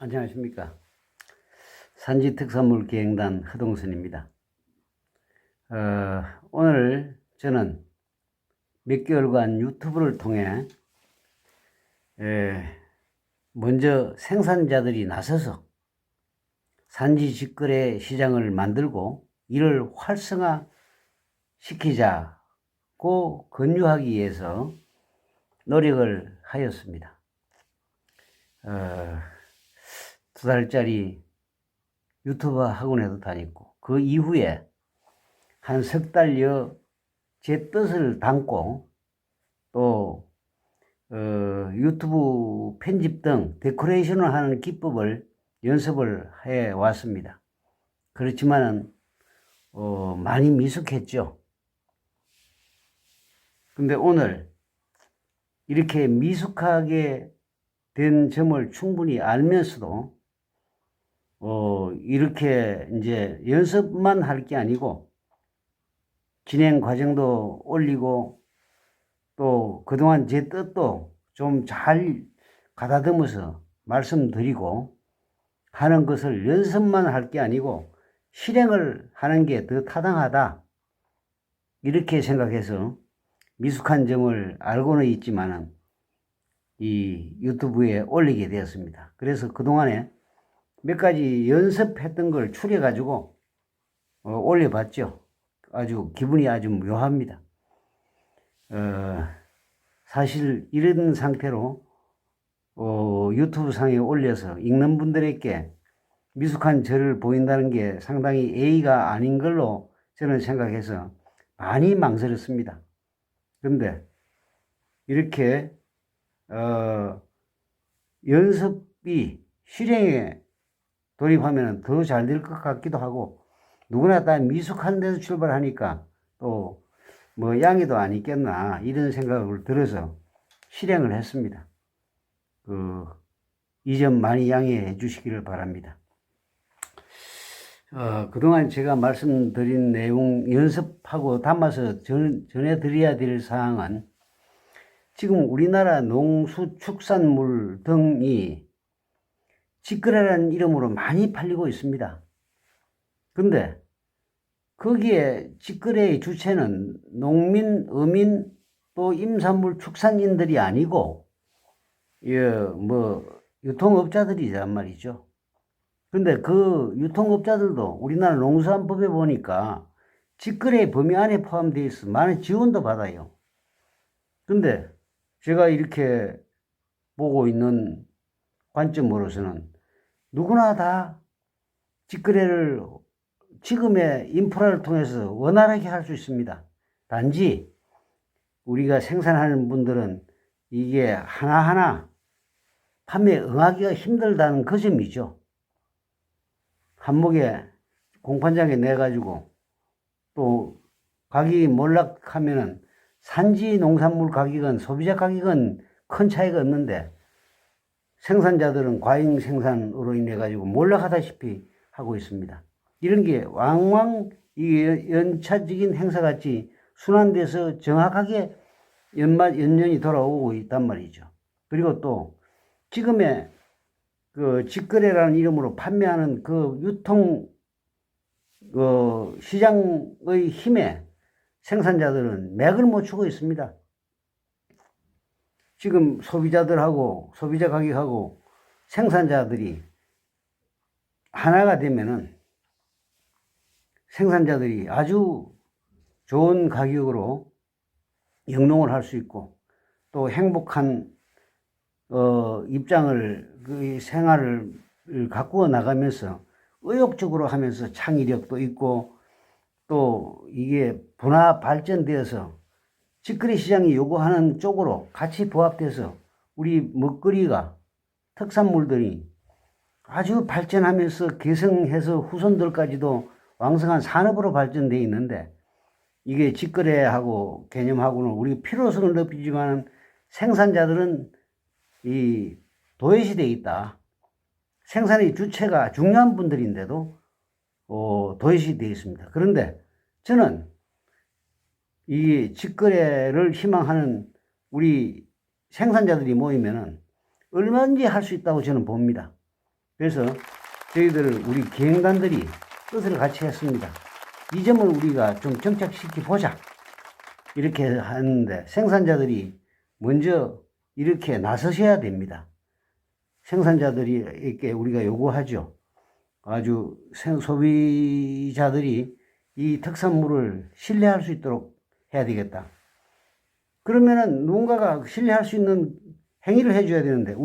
안녕하십니까. 산지특산물 기행단 허동선입니다. 오늘 저는 몇 개월간 유튜브를 통해 먼저 생산자들이 나서서 산지 직거래 시장을 만들고 이를 활성화 시키자고 권유하기 위해서 노력을 하였습니다. 2달짜리 유튜버 학원에도 다녔고, 그 이후에 한 석 달여 제 뜻을 담고 또 유튜브 편집 등 데코레이션을 하는 기법을 연습을 해 왔습니다. 그렇지만은 많이 미숙했죠. 근데 오늘 이렇게 미숙하게 된 점을 충분히 알면서도 이렇게 이제 연습만 할 게 아니고 진행 과정도 올리고 또 그동안 제 뜻도 좀 잘 가다듬어서 말씀드리고 하는 것을 연습만 할 게 아니고 실행을 하는 게 더 타당하다, 이렇게 생각해서 미숙한 점을 알고는 있지만은 이 유튜브에 올리게 되었습니다. 그래서 그동안에 몇 가지 연습했던 걸 추려 가지고 올려봤죠. 아주 기분이 아주 묘합니다. 사실 이런 상태로 유튜브 상에 올려서 읽는 분들에게 미숙한 저를 보인다는 게 상당히 예의가 아닌 걸로 저는 생각해서 많이 망설였습니다. 그런데 이렇게 연습이 실행에 돌입하면 더 잘 될 것 같기도 하고, 누구나 다 미숙한 데서 출발하니까 또 뭐 양해도 안 있겠나, 이런 생각을 들어서 실행을 했습니다. 이 점 많이 양해해 주시기를 바랍니다. 그동안 제가 말씀드린 내용 연습하고 담아서 전해드려야 될 사항은, 지금 우리나라 농수축산물 등이 직거래라는 이름으로 많이 팔리고 있습니다. 근데 거기에 직거래의 주체는 농민, 어민, 또 임산물 축산인들이 아니고 유통업자들이란 말이죠. 근데 그 유통업자들도 우리나라 농수산법에 보니까 직거래 범위 안에 포함되어 있어 많은 지원도 받아요. 근데 제가 이렇게 보고 있는 관점으로서는 누구나 다 직거래를 지금의 인프라를 통해서 원활하게 할 수 있습니다. 단지 우리가 생산하는 분들은 이게 하나하나 판매에 응하기가 힘들다는 그 점이죠. 한목에 공판장에 내가지고 또 가격이 몰락하면은 산지 농산물 가격은 소비자 가격은 큰 차이가 없는데 생산자들은 과잉 생산으로 인해 가지고 몰락하다시피 하고 있습니다. 이런 게 왕왕 연차적인 행사같이 순환돼서 정확하게 연년이 돌아오고 있단 말이죠. 그리고 또 지금의 그 직거래라는 이름으로 판매하는 그 유통 시장의 힘에 생산자들은 맥을 못 추고 있습니다. 지금 소비자들하고 소비자 가격하고 생산자들이 하나가 되면은 생산자들이 아주 좋은 가격으로 영농을 할 수 있고 또 행복한 입장을, 그 생활을 가꾸어 나가면서 의욕적으로 하면서 창의력도 있고 또 이게 분화 발전되어서 직거래 시장이 요구하는 쪽으로 같이 부합돼서 우리 먹거리가, 특산물들이 아주 발전하면서 개성해서 후손들까지도 왕성한 산업으로 발전되어 있는데, 이게 직거래하고 개념하고는 우리 필요성을 높이지만 생산자들은 이 도외시되어 있다. 생산의 주체가 중요한 분들인데도 도외시되어 있습니다. 그런데 저는 이 직거래를 희망하는 우리 생산자들이 모이면은 얼마든지 할 수 있다고 저는 봅니다. 그래서 저희들 우리 기행단들이 뜻을 같이 했습니다. 이 점을 우리가 좀 정착시켜 보자. 이렇게 하는데 생산자들이 먼저 이렇게 나서셔야 됩니다. 생산자들이 이렇게 우리가 요구하죠. 아주 소비자들이 이 특산물을 신뢰할 수 있도록 해야 되겠다. 그러면은 누군가가 신뢰할 수 있는 행위를 해줘야 되는데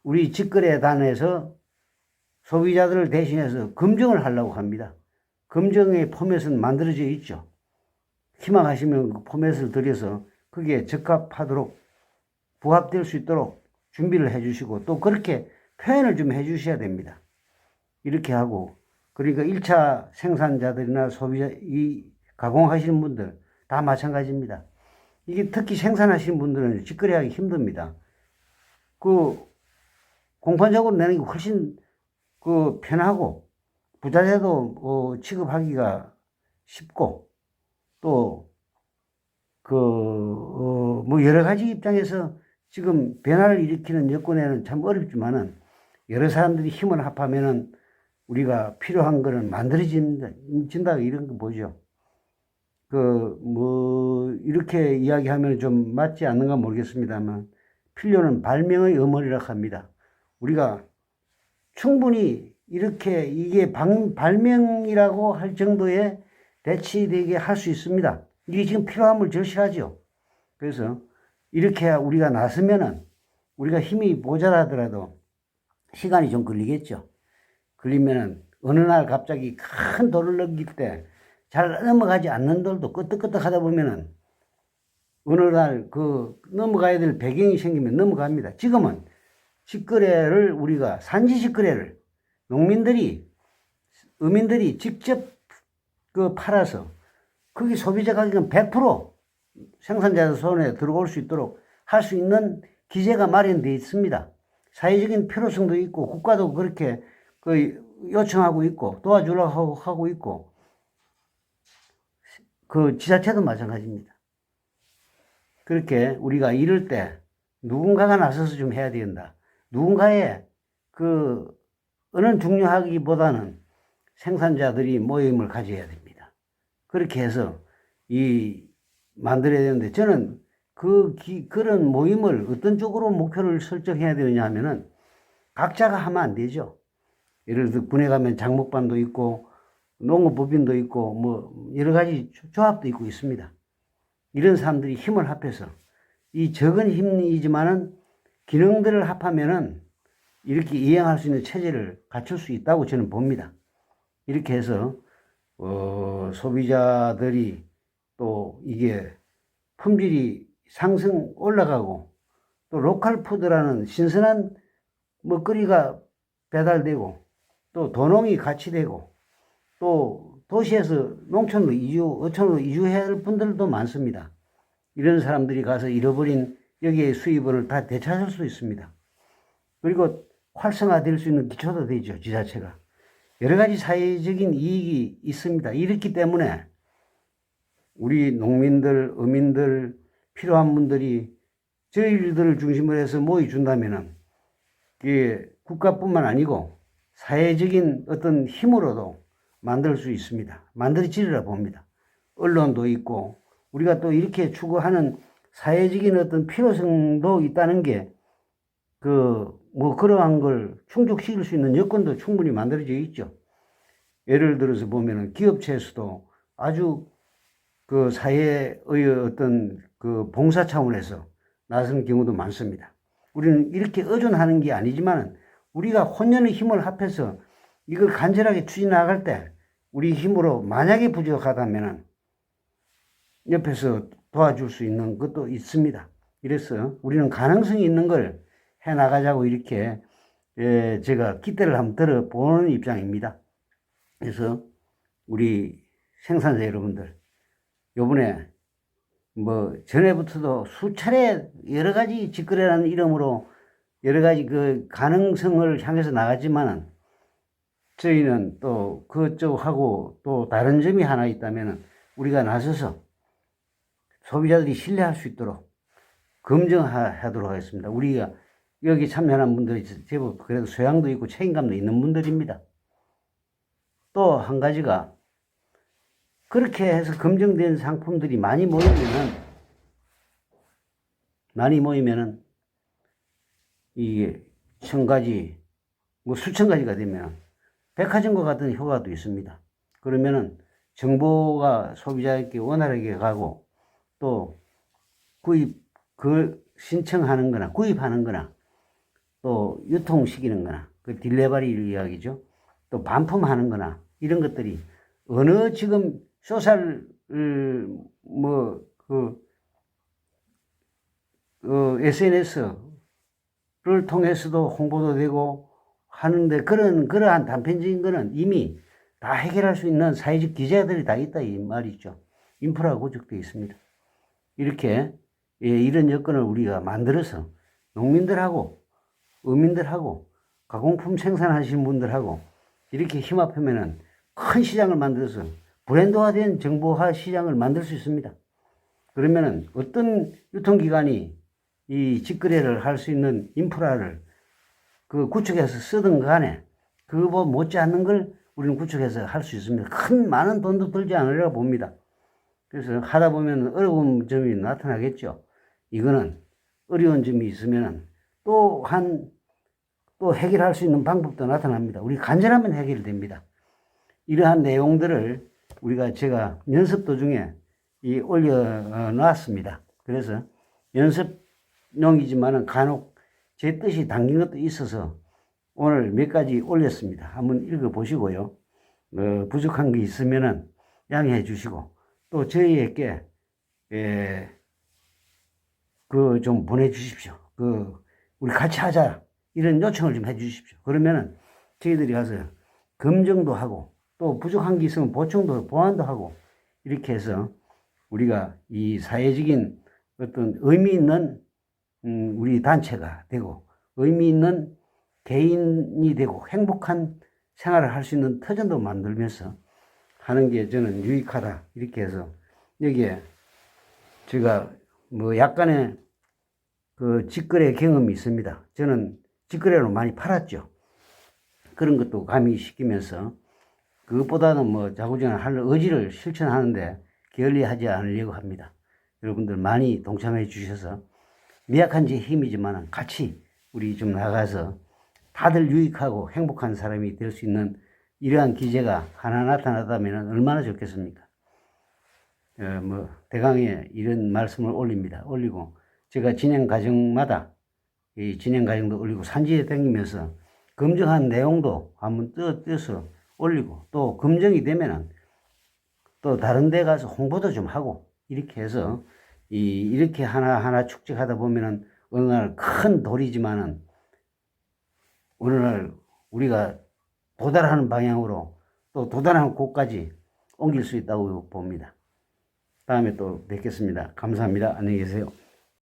우리 직거래단에서 소비자들을 대신해서 검증을 하려고 합니다. 검증의 포맷은 만들어져 있죠. 희망하시면 그 포맷을 들여서 그게 적합하도록 부합될 수 있도록 준비를 해주시고 또 그렇게 표현을 좀 해주셔야 됩니다. 이렇게 하고 그러니까 1차 생산자들이나 소비자 이 가공하시는 분들 다 마찬가지입니다. 이게 특히 생산하시는 분들은 직거래하기 힘듭니다. 그 공판적으로 내는 게 훨씬 그 편하고 부자재도 취급하기가 쉽고 또 뭐 여러 가지 입장에서 지금 변화를 일으키는 여건에는 참 어렵지만은 여러 사람들이 힘을 합하면은 우리가 필요한 거는 만들어진다 이런 거 보죠. 이렇게 이야기하면 좀 맞지 않는가 모르겠습니다만 필요는 발명의 어머니라고 합니다. 우리가 충분히 이렇게 이게 발명이라고 할 정도의 대치되게 할 수 있습니다. 이게 지금 필요함을 절실하죠. 그래서 이렇게 우리가 나서면은 우리가 힘이 모자라더라도 시간이 좀 걸리겠죠. 걸리면은 어느 날 갑자기 큰 돌을 넘길 때 잘 넘어가지 않는 돌도 끄떡끄떡 하다 보면은 어느 날 그 넘어가야 될 배경이 생기면 넘어갑니다. 지금은 직거래를 우리가 산지 직거래를 어민들이 직접 그 팔아서 거기 소비자 가격은 100% 생산자 손에 들어올 수 있도록 할 수 있는 기제가 마련되어 있습니다. 사회적인 필요성도 있고 국가도 그렇게 그 요청하고 있고 도와주려고 하고 있고 그 지자체도 마찬가지입니다. 그렇게 우리가 이럴 때 누군가가 나서서 좀 해야 된다. 누군가의 어느 중요하기보다는 생산자들이 모임을 가져야 됩니다. 그렇게 해서 만들어야 되는데 저는 그런 모임을 어떤 쪽으로 목표를 설정해야 되느냐 하면은 각자가 하면 안 되죠. 예를 들어 군에 가면 장목반도 있고 농업법인도 있고 뭐 여러 가지 조합도 있고 있습니다. 이런 사람들이 힘을 합해서 이 적은 힘이지만은 기능들을 합하면은 이렇게 이행할 수 있는 체제를 갖출 수 있다고 저는 봅니다. 이렇게 해서 소비자들이 또 이게 품질이 올라가고 또 로컬 푸드라는 신선한 먹거리가 배달되고 또 도농이 같이 되고 또 도시에서 농촌으로 어촌으로 이주해야 할 분들도 많습니다. 이런 사람들이 가서 잃어버린 여기에 수입원을 다 되찾을 수 있습니다. 그리고 활성화될 수 있는 기초도 되죠, 지자체가. 여러 가지 사회적인 이익이 있습니다. 이렇기 때문에 우리 농민들, 어민들, 필요한 분들이 저희들을 중심으로 해서 모여준다면은 이게 국가뿐만 아니고 사회적인 어떤 힘으로도 만들 수 있습니다. 만들어지리라 봅니다. 언론도 있고 우리가 또 이렇게 추구하는 사회적인 어떤 필요성도 있다는 게 그러한 걸 충족시킬 수 있는 여건도 충분히 만들어져 있죠. 예를 들어서 보면은 기업체에서도 아주 그 사회의 어떤 그 봉사 차원에서 나서는 경우도 많습니다. 우리는 이렇게 의존하는 게 아니지만 우리가 혼연의 힘을 합해서 이걸 간절하게 추진해 나갈 때 우리 힘으로 만약에 부족하다면 옆에서 도와줄 수 있는 것도 있습니다. 그래서 우리는 가능성이 있는 걸 해 나가자고 이렇게 제가 기대를 한번 들어보는 입장입니다. 그래서 우리 생산자 여러분들 요번에 뭐 전에부터도 수차례 여러 가지 직거래라는 이름으로 여러 가지 그 가능성을 향해서 나가지만은 저희는 또 그쪽하고 또 다른 점이 하나 있다면은 우리가 나서서 소비자들이 신뢰할 수 있도록 검증하도록 하겠습니다. 우리가 여기 참여하는 분들이 제법 그래도 소양도 있고 책임감도 있는 분들입니다. 또 한 가지가 그렇게 해서 검증된 상품들이 많이 모이면은 이게 1000가지, 뭐 수천 가지가 되면 백화점과 같은 효과도 있습니다. 그러면은 정보가 소비자에게 원활하게 가고 또 신청하는 거나 구입하는 거나 또 유통시키는 거나 그 딜레버리 이야기죠. 또 반품하는 거나 이런 것들이 어느 지금 소셜 SNS를 통해서도 홍보도 되고 하는데 그러한 단편적인 거는 이미 다 해결할 수 있는 사회적 기제들이 다 있다 이 말이죠. 인프라가 구축되어 있습니다. 이렇게 이런 여건을 우리가 만들어서 농민들하고 어민들하고 가공품 생산하시는 분들하고 이렇게 힘합하면은 큰 시장을 만들어서 브랜드화된 정보화 시장을 만들 수 있습니다. 그러면은 어떤 유통기관이 이 직거래를 할 수 있는 인프라를 그 구축해서 쓰든 간에 그거 못지않는 걸 우리는 구축해서 할 수 있습니다. 많은 돈도 들지 않으려고 봅니다. 그래서 하다 보면 어려운 점이 나타나겠죠. 이거는 어려운 점이 있으면 또 해결할 수 있는 방법도 나타납니다. 우리 간절하면 해결됩니다. 이러한 내용들을 제가 연습 도중에 올려놨습니다. 그래서 연습용이지만은 간혹 제 뜻이 담긴 것도 있어서 오늘 몇 가지 올렸습니다. 한번 읽어보시고요. 부족한 게 있으면은 양해해 주시고 또 저희에게 좀 보내주십시오. 우리 같이 하자 이런 요청을 좀 해주십시오. 그러면은 저희들이 가서 검증도 하고 또 부족한 게 있으면 보완도 하고 이렇게 해서 우리가 이 사회적인 어떤 의미 있는 우리 단체가 되고 의미 있는 개인이 되고 행복한 생활을 할 수 있는 터전도 만들면서 하는 게 저는 유익하다 이렇게 해서 여기에 제가 약간의 직거래 경험이 있습니다. 저는 직거래로 많이 팔았죠. 그런 것도 가미시키면서 그것보다는 자구전을 할 의지를 실천하는데 게을리하지 않으려고 합니다. 여러분들 많이 동참해 주셔서 미약한 제 힘이지만 같이 우리 좀 나가서 다들 유익하고 행복한 사람이 될 수 있는 이러한 기제가 하나 나타나다면 얼마나 좋겠습니까? 대강에 이런 말씀을 올리고 제가 진행 과정마다 이 진행 과정도 올리고 산지에 다니면서 검증한 내용도 한번 떼서 올리고 또 검증이 되면은 또 다른 데 가서 홍보도 좀 하고 이렇게 해서 이렇게 하나하나 축적하다 보면은 어느 날 큰 돌이지만은 어느 날 우리가 도달하는 방향으로 또 도달하는 곳까지 옮길 수 있다고 봅니다. 다음에 또 뵙겠습니다. 감사합니다. 안녕히 계세요.